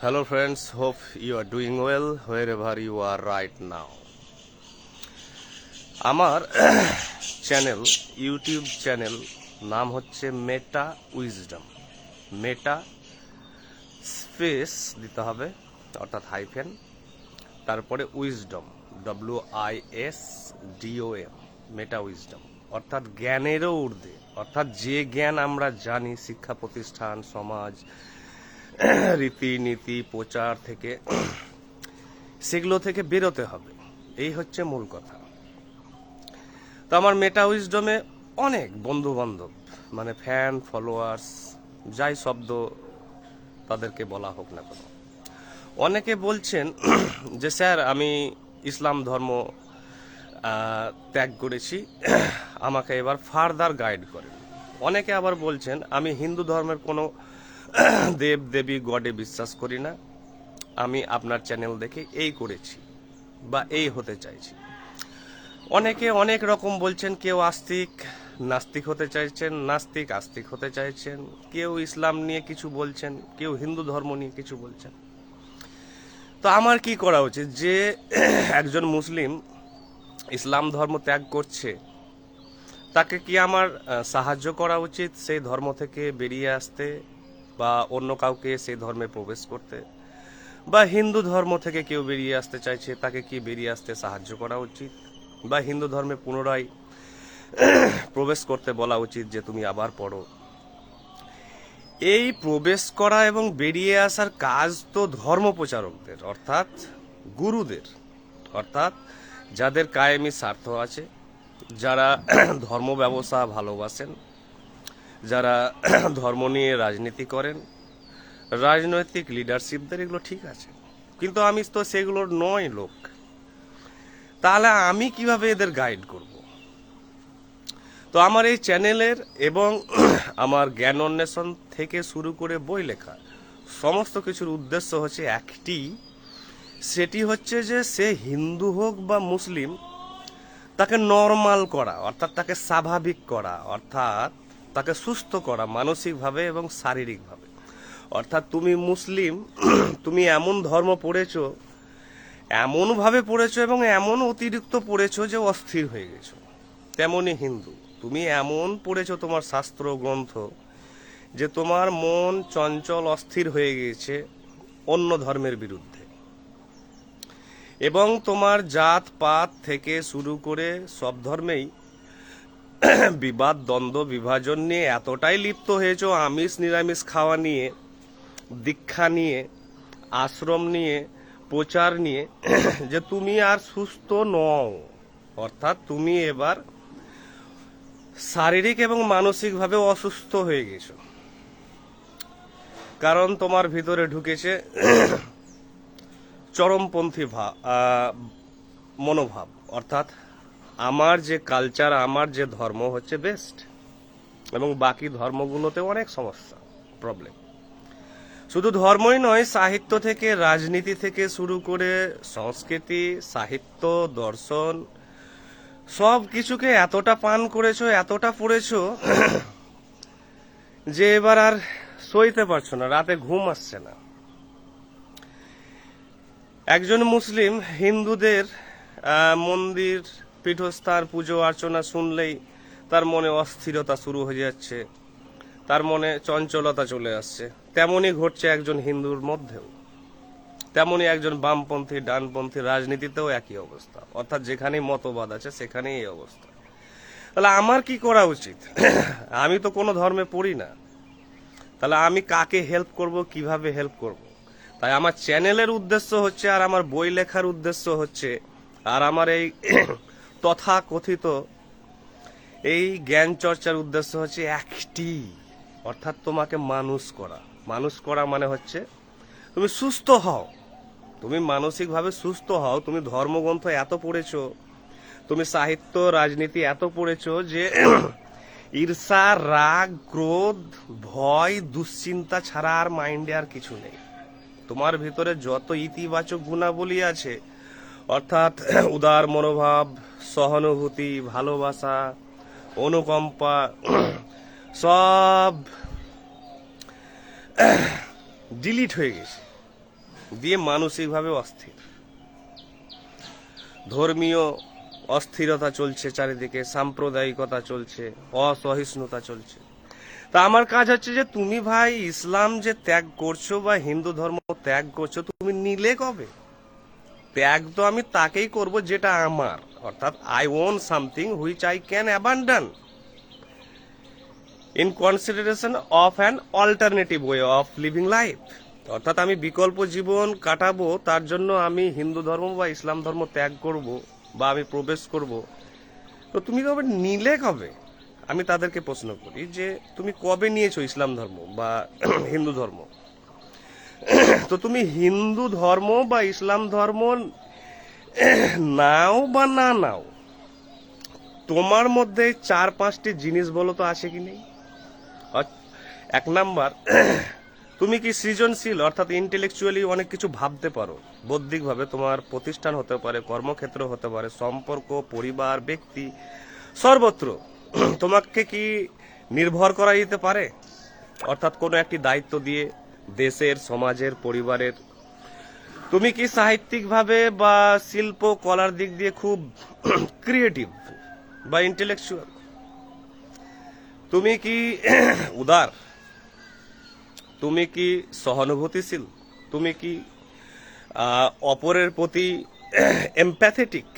Hello friends, hope you are doing well wherever you are right now. আমার channel YouTube channel নাম হচ্ছে মেটা wisdom. মেটা space দিতে হবে অর্থাৎ হাইফেন, তারপরে উইজডম WISDOM, মেটা উইজডম অর্থাৎ জ্ঞানেরও ঊর্ধ্বে, অর্থাৎ যে জ্ঞান আমরা জানি শিক্ষা প্রতিষ্ঠান, সমাজ, রীতিনীতি, প্রচার থেকে, সেগুলো থেকে বেরোতে হবে, এই হচ্ছে মূল কথা। তো আমার মেটা উইজডমে অনেক বন্ধু বান্ধব, মানে ফ্যান ফলোয়ার্স, যাই শব্দ তাদেরকে বলা হোক না কেন, অনেকে বলছেন যে স্যার আমি ইসলাম ধর্ম ত্যাগ করেছি, আমাকে এবার ফার্দার গাইড করেন। অনেকে আবার বলছেন আমি হিন্দু ধর্মের কোনো দেব দেবী গডে বিশ্বাস করি না, আমি আপনার চ্যানেল দেখে এই করেছি বা এই হতে চাইছি। অনেকে অনেক রকম বলছেন, কেউ আস্তিক নাস্তিক হতে চাইছেন, নাস্তিক আস্তিক হতে চাইছেন, কেউ ইসলাম নিয়ে কিছু বলছেন, কেউ হিন্দু ধর্ম নিয়ে কিছু বলছেন। তো আমার কি করা উচিত? যে একজন মুসলিম ইসলাম ধর্ম ত্যাগ করছে, তাকে কি আমার সাহায্য করা উচিত সেই ধর্ম থেকে বেরিয়ে আসতে, বা অন্য কাউকে সেই ধর্মে প্রবেশ করতে? বা হিন্দু ধর্ম থেকে কেউ বেরিয়ে আসতে চাইছে, তাকে কি বেরিয়ে আসতে সাহায্য করা উচিত, বা হিন্দু ধর্মে পুনরায় প্রবেশ করতে বলা উচিত যে তুমি আবার পড়ো? এই প্রবেশ করা এবং বেরিয়ে আসার কাজ তো ধর্ম প্রচারকদের, অর্থাৎ গুরুদের, অর্থাৎ যাদের কায়েমি স্বার্থ আছে, যারা ধর্ম ব্যবসা ভালোবাসেন, যারা ধর্ম নিয়ে রাজনীতি করেন, রাজনৈতিক লিডারশিপদের, এগুলো ঠিক আছে, কিন্তু আমি তো সেগুলোর নয় লোক। তাহলে আমি কিভাবে এদের গাইড করব? তো আমার এই চ্যানেলের এবং আমার জ্ঞান অন্বেষণ থেকে শুরু করে বই লেখা সমস্ত কিছুর উদ্দেশ্য হচ্ছে একটি, সেটি হচ্ছে যে সে হিন্দু হোক বা মুসলিম, তাকে নর্মাল করা, অর্থাৎ তাকে স্বাভাবিক করা, অর্থাৎ তাকে সুস্থ করা মানসিকভাবে এবং শারীরিকভাবে। অর্থাৎ তুমি মুসলিম, তুমি এমন ধর্ম পড়েছো, এমনভাবে পড়েছো এবং এমন অতিরিক্ত পড়েছো যে অস্থির হয়ে গেছো। তেমনি হিন্দু, তুমি এমন পড়েছো তোমার শাস্ত্র গ্রন্থ যে তোমার মন চঞ্চল অস্থির হয়ে গিয়েছে অন্য ধর্মের বিরুদ্ধে, এবং তোমার জাত পাত থেকে শুরু করে সব ধর্মেই বিবাদ দ্বন্দ্ব বিভাজন নিয়ে এতটাই লিপ্ত হয়েছো, আমিষ নিরামিষ খাওয়া নিয়ে, দীক্ষা নিয়ে, আশ্রম নিয়ে, প্রচার নিয়ে, যে তুমি আর সুস্থ নও। অর্থাৎ তুমি এবার শারীরিক এবং মানসিকভাবে অসুস্থ হয়ে গেছো, কারণ তোমার ভিতরে ঢুকেছে চরমপন্থী মনোভাব, অর্থাৎ আমার যে কালচার, আমার যে ধর্ম হচ্ছে বেস্ট, এবং বাকি ধর্মগুলোতে অনেক সমস্যা, প্রবলেম। শুধু ধর্মই নয়, সাহিত্য থেকে, রাজনীতি থেকে শুরু করে সংস্কৃতি, সাহিত্য, দর্শন, সব কিছুকে এতটা পান করেছো, এতটা পড়েছো যে এবার আর সইতে পারছো না, রাতে ঘুম আসছে না। একজন মুসলিম হিন্দুদের মন্দির, পীঠস্থান, পুজো অর্চনা শুনলেই তার মনে অস্থিরতা শুরু হয়ে যাচ্ছে, তার মনে চঞ্চলতা চলে আসছে। তেমনই ঘটছে একজন হিন্দুর মধ্যেও, তেমনই একজন বামপন্থী, ডানপন্থী, রাজনীতিতেও একই অবস্থা, অর্থাৎ যেখানেই মতবাদ আছে সেখানেই এই অবস্থা। তাহলে আমার কি করা উচিত? আমি তো কোনো ধর্মে পড়ি না, তাহলে আমি কাকে হেল্প করব, কিভাবে হেল্প করব? তাই আমার চ্যানেলের উদ্দেশ্য হচ্ছে, আর আমার বই লেখার উদ্দেশ্য হচ্ছে, আর আমার এই তথাকথিত এই জ্ঞান চর্চার উদ্দেশ্য হচ্ছে একটি, অর্থাৎ তোমাকে মানুষ করা। মানুষ করা মানে হচ্ছে তুমি সুস্থ হও, তুমি মানসিকভাবে সুস্থ হও। তুমি ধর্মগ্রন্থ এত পড়েছো, তুমি সাহিত্য রাজনীতি এত পড়েছো যে ঈর্ষা, রাগ, ক্রোধ, ভয়, দুশ্চিন্তা ছাড়া আর মাইন্ডে আর কিছু নেই। তোমার ভিতরে যত ইতিবাচক গুণাবলী আছে, অর্থাৎ উদার মনোভাব, সহানুভূতি, ভালোবাসা, অনুকম্পা, সব ডিলিট হয়ে গেছে। দিয়ে মানসিকভাবে অস্থির, ধর্মীয় অস্থিরতা চলছে চারিদিকে, সাম্প্রদায়িকতা চলছে, অসহিষ্ণুতা চলছে। তা আমার কাজ হচ্ছে যে তুমি ভাই ইসলাম যে ত্যাগ করছো বা হিন্দু ধর্ম ত্যাগ করছো, তুমি নিলে কবে? ত্যাগ তো আমি তাকেই করব যেটা আমার, অর্থাৎ I own something which I can abandon in consideration of an alternative way of living life. অর্থাৎ আমি বিকল্প জীবন কাটাবো, তার জন্য আমি হিন্দু ধর্ম বা ইসলাম ধর্ম ত্যাগ করব বা আমি প্রবেশ করব। তো তুমি কবে নিলে কবে? আমি তাদেরকে প্রশ্ন করি যে তুমি কবে নিয়েছো ইসলাম ধর্ম বা হিন্দু ধর্ম? তো তুমি হিন্দু ধর্ম বা ইসলাম ধর্ম নাও বা না নাও, তোমার মধ্যে 4-5টি জিনিস বলো তো আছে কি নেই? 1 নাম্বার, তুমি কি সৃজনশীল, অর্থাৎ ইন্টেলেকচুয়ালি অনেক কিছু ভাবতে পারো, বৌদ্ধিকভাবে তোমার প্রতিষ্ঠান হতে পারে, কর্মক্ষেত্র হতে পারে, সম্পর্ক, পরিবার, ব্যক্তি, সর্বত্র তোমাকে কি নির্ভর করা যেতে পারে, অর্থাৎ কোনো একটি দায়িত্ব দিয়ে, দেশের, সমাজের, পরিবারের। তুমি কি সাহিত্যিকভাবে বা শিল্প কলার দিক দিয়ে খুব ক্রিয়েটিভ বা ইন্টেলেকচুয়াল? তুমি কি উদার? তুমি কি সহানুভূতিশীল? তুমি কি অপরের প্রতি এমপ্যাথেটিক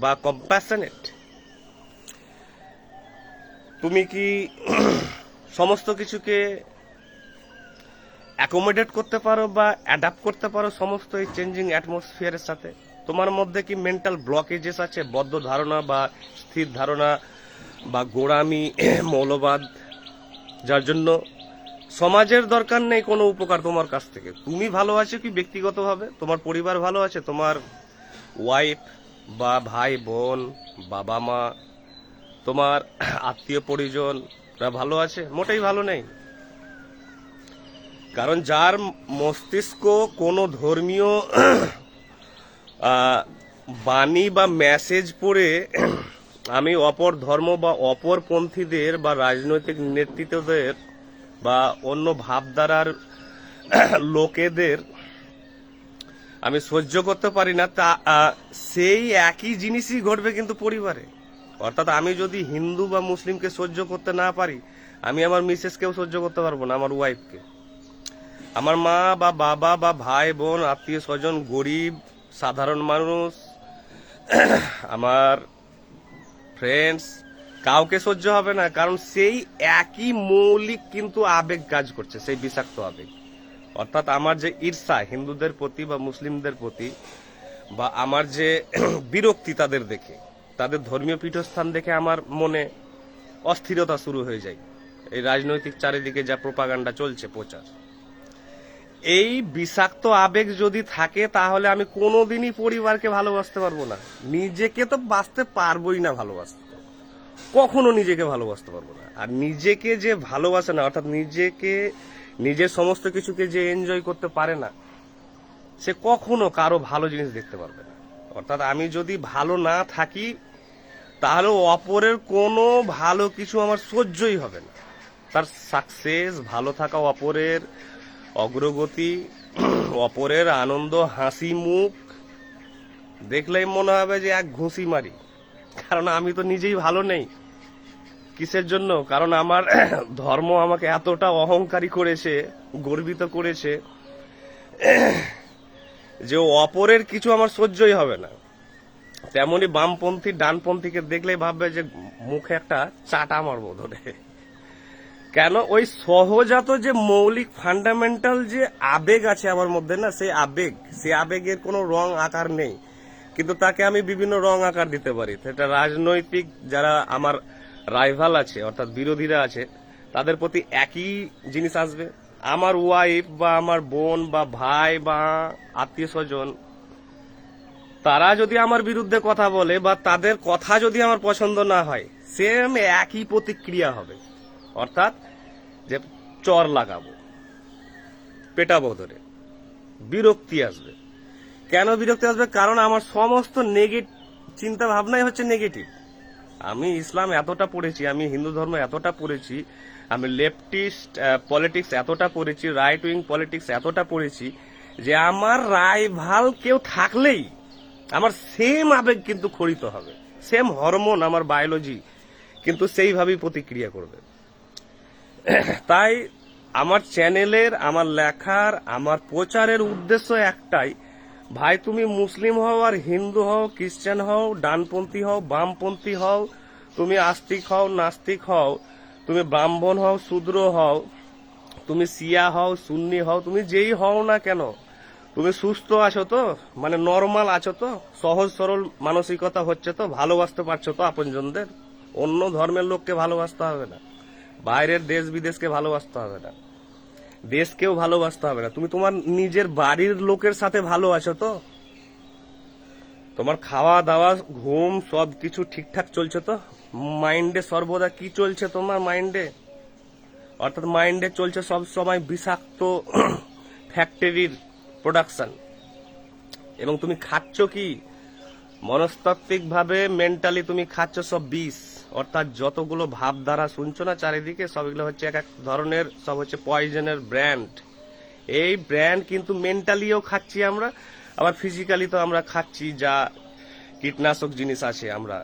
বা কম্প্যাশনেট? তুমি কি সমস্ত কিছুকে অ্যাকোমোডেট করতে পারো বা অ্যাডাপ্ট করতে পারো সমস্ত এই চেঞ্জিং অ্যাটমসফিয়ারের সাথে? তোমার মধ্যে কি মেন্টাল ব্লকেজেস আছে, বদ্ধ ধারণা বা স্থির ধারণা বা গোড়ামি মৌলবাদ, যার জন্য সমাজের দরকার নেই কোনো উপকার তোমার কাছ থেকে? তুমি ভালো আছো কি ব্যক্তিগতভাবে? তোমার পরিবার ভালো আছে? তোমার ওয়াইফ বা ভাই বোন, বাবা মা, তোমার আত্মীয় পরিজনরা ভালো আছে? মোটেই ভালো নেই। কারণ যার মস্তিষ্ক কোনো ধর্মীয় বাণী বা মেসেজ পড়ে আমি অপর ধর্ম বা অপরপন্থীদের বা রাজনৈতিক নেতৃত্বদের বা অন্য ভাবধারার লোকেদের আমি সহ্য করতে পারি না, তা সেই একই জিনিসই ঘটবে কিন্তু পরিবারে। অর্থাৎ আমি যদি হিন্দু বা মুসলিমকে সহ্য করতে না পারি, আমি আমার মিসেসকেও সহ্য করতে পারবো না, আমার ওয়াইফকে। আমার মা বা বাবা বা ভাই বোন, আত্মীয় স্বজন, গরিব সাধারণ মানুষ, আমার ফ্রেন্ডস, কাউকে সহ্য হবে না। কারণ সেই একই মৌলিক কিন্তু আবেগ কাজ করছে, সেই বিষাক্ত আবেগ। অর্থাৎ আমার যে ঈর্ষা হিন্দুদের প্রতি বা মুসলিমদের প্রতি, বা আমার যে বিরক্তি তাদের দেখে, তাদের ধর্মীয় পীঠস্থান দেখে আমার মনে অস্থিরতা শুরু হয়ে যায়। এই রাজনৈতিক চারিদিকে যা প্রোপাগান্ডা চলছে, প্রচার, এই বিষাক্ত আবেগ যদি থাকে তাহলে আমি কোনোদিনই পরিবারকে ভালোবাসতে পারবো না। নিজেকে তো বাঁচতে পারবোই না ভালোবাসতে, কখনো নিজেকে ভালোবাসতে পারবো না। আর নিজেকে যে ভালোবাসে না, অর্থাৎ নিজেকে, নিজের সমস্ত কিছুকে যে এনজয় করতে পারে না, সে কখনো কারো ভালো জিনিস দেখতে পারবে না। অর্থাৎ আমি যদি ভালো না থাকি, তাহলে অপরের কোনো ভালো কিছু আমার সহ্যই হবে না। তার সাকসেস, ভালো থাকা, অপরের অগ্রগতি, অপরের আনন্দ, হাসি মুখ দেখলেই মনে হবে যে এক ঘুষি মারি। কারণ আমি তো নিজেই ভালো নেই। কিসের জন্য? কারণ আমার ধর্ম আমাকে এতটা অহংকারী করেছে, গর্বিত করেছে যে অপরের কিছু আমার সহ্যই হবে না। তেমনি বামপন্থী ডানপন্থীকে দেখলেই ভাববে যে মুখে একটা চাটা মারবো ধরে। কেন? ওই সহজাত যে মৌলিক ফান্ডামেন্টাল যে আবেগ আছে আমার মধ্যে না, সেই আবেগের কোনো রং আকার নেই, কিন্তু তাকে আমি বিভিন্ন রং আকার দিতে পারি। সেটা রাজনৈতিক যারা আমার রাইভাল আছে, অর্থাৎ বিরোধীরা আছে, তাদের প্রতি একই জিনিস আসবে। আমার ওয়াইফ বা আমার বোন বা ভাই বা আত্মীয় স্বজন, তারা যদি আমার বিরুদ্ধে কথা বলে বা তাদের কথা যদি আমার পছন্দ না হয়, সেম একই প্রতিক্রিয়া হবে। অর্থাৎ যে চর লাগাবো, পেটাবো ধরে, বিরক্তি আসবে। কেন বিরক্তি আসবে? কারণ আমার সমস্ত চিন্তা ভাবনাই হচ্ছে নেগেটিভ। আমি ইসলাম এতটা পড়েছি, আমি হিন্দু ধর্ম এতটা পড়েছি, আমি লেফটিস্ট পলিটিক্স এতটা পড়েছি, রাইট উইং পলিটিক্স এতটা পড়েছি, যে আমার রাইভাল কেউ থাকলেই আমার সেম আবেগ কিন্তু খড়িত হবে, সেম হরমোন, আমার বায়োলজি কিন্তু সেইভাবেই প্রতিক্রিয়া করবে। তাই আমার চ্যানেলের, আমার লেখার, আমার প্রচারের উদ্দেশ্য একটাই, ভাই তুমি মুসলিম হও আর হিন্দু হও, খ্রিস্টান হও, ডানপন্থী হও, বামপন্থী হও, তুমি আস্তিক হও, নাস্তিক হও, তুমি ব্রাহ্মণ হও, শূদ্র হও, তুমি শিয়া হও, সুন্নি হও, তুমি যেই হও না কেন, তুমি সুস্থ আছো তো, মানে নর্মাল আছো তো, সহজ সরল মানসিকতা হচ্ছে তো, ভালোবাসতে পারছো তো আপনজনদের। অন্য ধর্মের লোককে ভালোবাসতে হবে না, বাইরের দেশ বিদেশকে ভালোবাসতে হবে না, দেশকেও ভালোবাসতে হবে না, তুমি তোমার নিজের বাড়ির লোকের সাথে ভালো আছো তো, তোমার খাওয়া দাওয়া ঘুম সবকিছু ঠিকঠাক চলছে তো, মাইন্ডে সর্বদা কি চলছে তোমার মাইন্ডে, অর্থাৎ মাইন্ডে চলছে সব সময় বিষাক্ত ফ্যাক্টরির প্রোডাকশন, এবং তুমি খাচ্ছ কি মনস্তাত্ত্বিক ভাবে, মেন্টালি তুমি খাচ্ছ সব বিষ, অর্থাৎ যতগুলো ভাবধারা শুনছো না চারিদিকে, সবগুলো হচ্ছে এক এক ধরনের, সব হচ্ছে পয়জনের ব্র্যান্ড। এই ব্র্যান্ড কিন্তু মেন্টালিও খাচ্ছি আমরা, আবার ফিজিক্যালি তো আমরা খাচ্ছি যা কীটনাশক জিনিস আছে, আমরা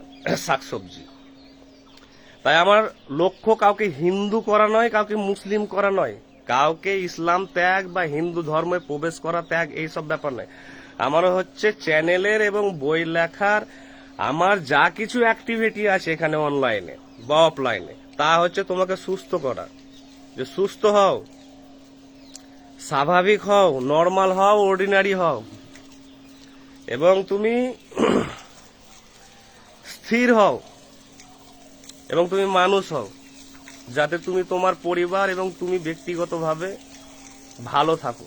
শাকসবজি। তাই আমার লক্ষ্য কাউকে হিন্দু করা নয়, কাউকে মুসলিম করা নয়, কাউকে ইসলাম ত্যাগ বা হিন্দু ধর্মে প্রবেশ করা ত্যাগ, এইসব ব্যাপার নয়। আমারও হচ্ছে চ্যানেলের এবং বই লেখার, আমার যা কিছু অ্যাক্টিভিটি আছে এখানে অনলাইনে বা অফলাইনে, তা হচ্ছে তোমাকে সুস্থ করা, যে সুস্থ হও, স্বাভাবিক হও, নর্মাল হও, অর্ডিনারি হও, এবং তুমি স্থির হও, এবং তুমি মানুষ হও, যাতে তুমি তোমার পরিবার এবং তুমি ব্যক্তিগতভাবে ভালো থাকো।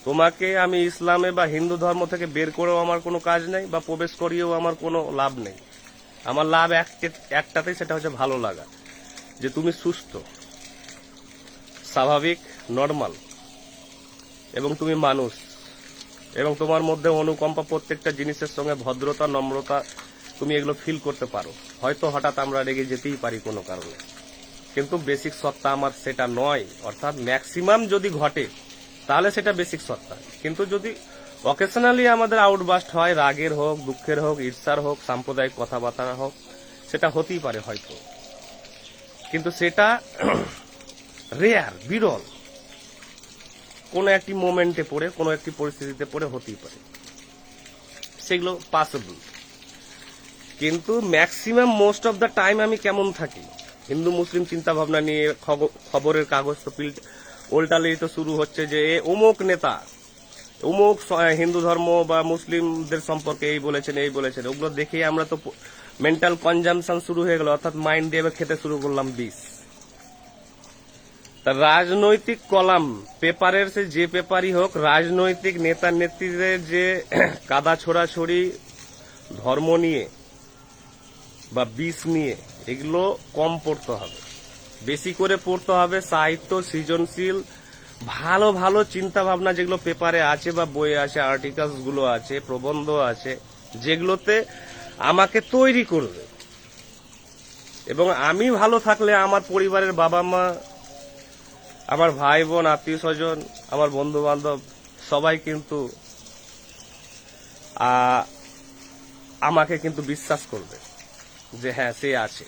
তোমাকে আমি ইসলামে বা হিন্দু ধর্ম থেকে বের করেও আমার কোনো কাজ নেই, বা প্রবেশ করিয়েও আমার কোনো লাভ নেই। আমার লাভ একটাতেই, সেটা হচ্ছে ভালো লাগা, যে তুমি সুস্থ, স্বাভাবিক, নর্মাল, এবং তুমি মানুষ, এবং তোমার মধ্যে অনুকম্পা, প্রত্যেকটা জিনিসের সঙ্গে ভদ্রতা, নম্রতা, তুমি এগুলো ফিল করতে পারো। হয়তো হঠাৎ আমরা রেগে যেতেই পারি কোনো কারণে, কিন্তু বেসিক সত্তা আমার সেটা নয়, অর্থাৎ ম্যাক্সিমাম যদি ঘটে তাহলে সেটা বেসিক সত্তা, কিন্তু যদি অকেশনালি আমাদের আউটবাস্ট হয়, রাগের হোক, দুঃখের হোক, ঈর্ষার হোক, সাম্প্রদায়িক কথাবার্তা হোক, সেটা হতেই পারে হয়তো, কিন্তু সেটা রেয়ার, বিরল, কোনো একটি মোমেন্টে পড়ে, কোনো একটি পরিস্থিতিতে পড়ে হতেই পারে, সেগুলো পসিবল। কিন্তু maximum most of the time আমি কেমন থাকি, হিন্দু মুসলিম চিন্তা ভাবনা নিয়ে খবরের কাগজ তো উল্টালেই তো শুরু হচ্ছে যে অমুক নেতা অমুক হিন্দু ধর্ম বা মুসলিমদের সম্পর্কে এই বলেছেন, এই বলেছেন, ওগুলো দেখে আমরা তো মেন্টাল কনজামশন শুরু হয়ে গেল, অর্থাৎ মাইন্ড দিয়ে খেতে শুরু করলাম বিষ। তা রাজনৈতিক কলাম পেপারের, সে যে পেপারই হোক, রাজনৈতিক নেতা নেত্রীদের যে কাদা ছোড়াছড়ি ধর্ম নিয়ে বা বিষ নিয়ে, এগুলো কম পড়তে হবে, বেশি করে পড়তে হবে সাহিত্য, সৃজনশীল, ভালো ভালো চিন্তা ভাবনা যেগুলো পেপারে আছে বা বইয়ে আছে, আর্টিকেলস গুলো আছে, প্রবন্ধ আছে, যেগুলোতে আমাকে তৈরি করবে, এবং আমি ভালো থাকলে আমার পরিবারের বাবা মা, আমার ভাই বোন, আত্মীয় স্বজন, আমার বন্ধু বান্ধব সবাই কিন্তু আমাকে কিন্তু বিশ্বাস করবে যে হ্যাঁ সে আছে।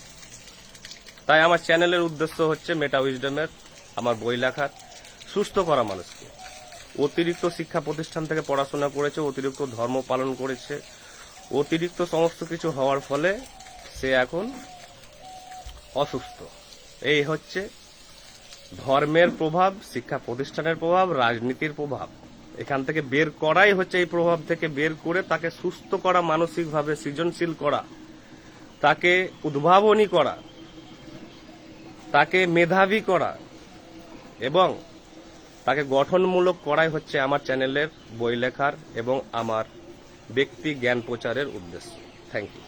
তাই আমার চ্যানেলের উদ্দেশ্য হচ্ছে মেটা উইজডমের, আমার বই লেখার, সুস্থ করা মানুষকে। অতিরিক্ত শিক্ষা প্রতিষ্ঠান থেকে পড়াশোনা করেছে, অতিরিক্ত ধর্ম পালন করেছে, অতিরিক্ত সমস্ত কিছু হওয়ার ফলে সে এখন অসুস্থ। এই হচ্ছে ধর্মের প্রভাব, শিক্ষা প্রতিষ্ঠানের প্রভাব, রাজনীতির প্রভাব। এখান থেকে বের করাই হচ্ছে, এই প্রভাব থেকে বের করে তাকে সুস্থ করা, মানসিকভাবে সৃজনশীল করা, তাকে উদ্ভাবনী করা, তাকে মেধাবী করা, এবং তাকে গঠনমূলক করাই হচ্ছে আমার চ্যানেলের বই লেখার এবং আমার ব্যক্তি জ্ঞান প্রচারের উদ্দেশ্য। Thank you.